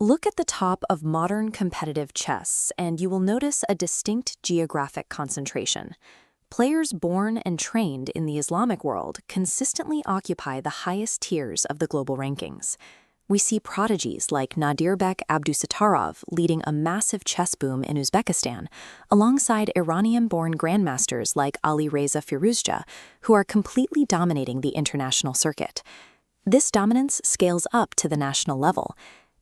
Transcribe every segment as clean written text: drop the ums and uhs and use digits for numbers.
Look at the top of modern competitive chess, and you will notice a distinct geographic concentration. Players born and trained in the Islamic world consistently occupy the highest tiers of the global rankings. We see prodigies like Nadirbek Abdusattorov leading a massive chess boom in Uzbekistan, alongside Iranian-born grandmasters like Ali Reza Firuzja, who are completely dominating the international circuit. This dominance scales up to the national level.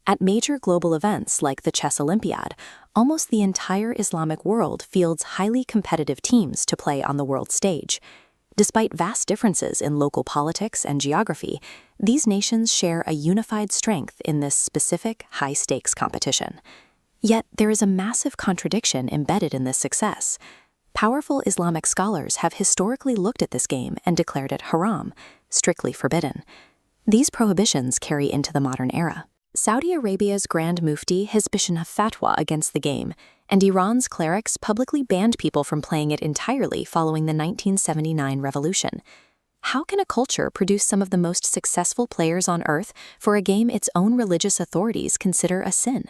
At major global events like the Chess Olympiad, almost the entire Islamic world fields highly competitive teams to play on the world stage. Despite vast differences in local politics and geography, these nations share a unified strength in this specific high-stakes competition. Yet there is a massive contradiction embedded in this success. Powerful Islamic scholars have historically looked at this game and declared it haram, strictly forbidden. These prohibitions carry into the modern era. Saudi Arabia's Grand Mufti has issued a fatwa against the game, and Iran's clerics publicly banned people from playing it entirely following the 1979 revolution. How can a culture produce some of the most successful players on Earth for a game its own religious authorities consider a sin?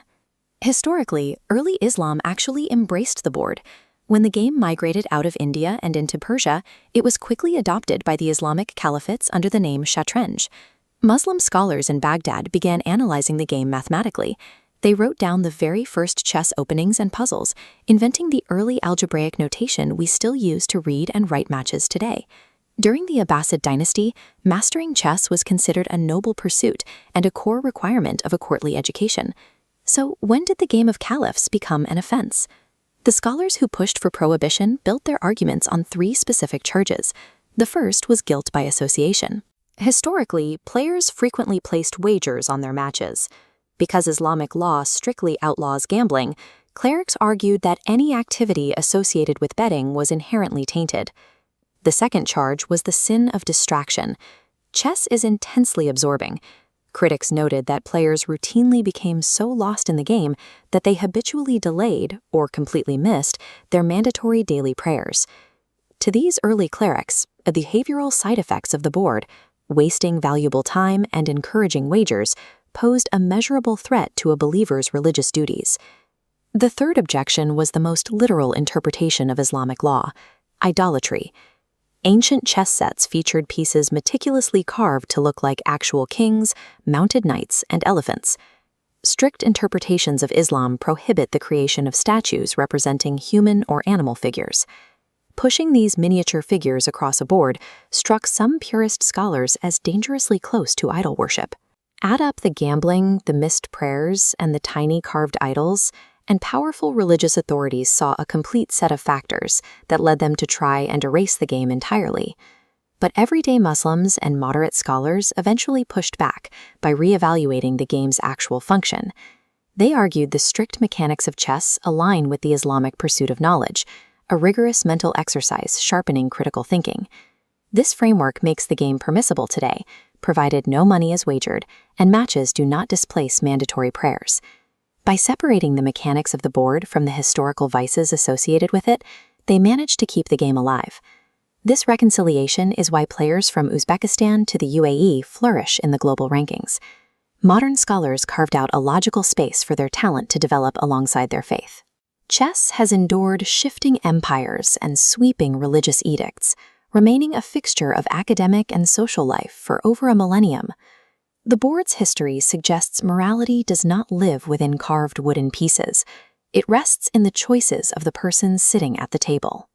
Historically, early Islam actually embraced the board. When the game migrated out of India and into Persia, it was quickly adopted by the Islamic caliphates under the name Shatranj. Muslim scholars in Baghdad began analyzing the game mathematically. They wrote down the very first chess openings and puzzles, inventing the early algebraic notation we still use to read and write matches today. During the Abbasid dynasty, mastering chess was considered a noble pursuit and a core requirement of a courtly education. So when did the game of caliphs become an offense? The scholars who pushed for prohibition built their arguments on three specific charges. The first was guilt by association. Historically, players frequently placed wagers on their matches. Because Islamic law strictly outlaws gambling, clerics argued that any activity associated with betting was inherently tainted. The second charge was the sin of distraction. Chess is intensely absorbing. Critics noted that players routinely became so lost in the game that they habitually delayed, or completely missed, their mandatory daily prayers. To these early clerics, the behavioral side effects of the board, wasting valuable time and encouraging wagers, posed a measurable threat to a believer's religious duties. The third objection was the most literal interpretation of Islamic law: idolatry. Ancient chess sets featured pieces meticulously carved to look like actual kings, mounted knights, and elephants. Strict interpretations of Islam prohibit the creation of statues representing human or animal figures. Pushing these miniature figures across a board struck some purist scholars as dangerously close to idol worship. Add up the gambling, the missed prayers, and the tiny carved idols, and powerful religious authorities saw a complete set of factors that led them to try and erase the game entirely. But everyday Muslims and moderate scholars eventually pushed back by reevaluating the game's actual function. They argued the strict mechanics of chess align with the Islamic pursuit of knowledge, a rigorous mental exercise sharpening critical thinking. This framework makes the game permissible today, provided no money is wagered and matches do not displace mandatory prayers. By separating the mechanics of the board from the historical vices associated with it, they managed to keep the game alive. This reconciliation is why players from Uzbekistan to the UAE flourish in the global rankings. Modern scholars carved out a logical space for their talent to develop alongside their faith. Chess has endured shifting empires and sweeping religious edicts, remaining a fixture of academic and social life for over a millennium. The board's history suggests morality does not live within carved wooden pieces. It rests in the choices of the person sitting at the table.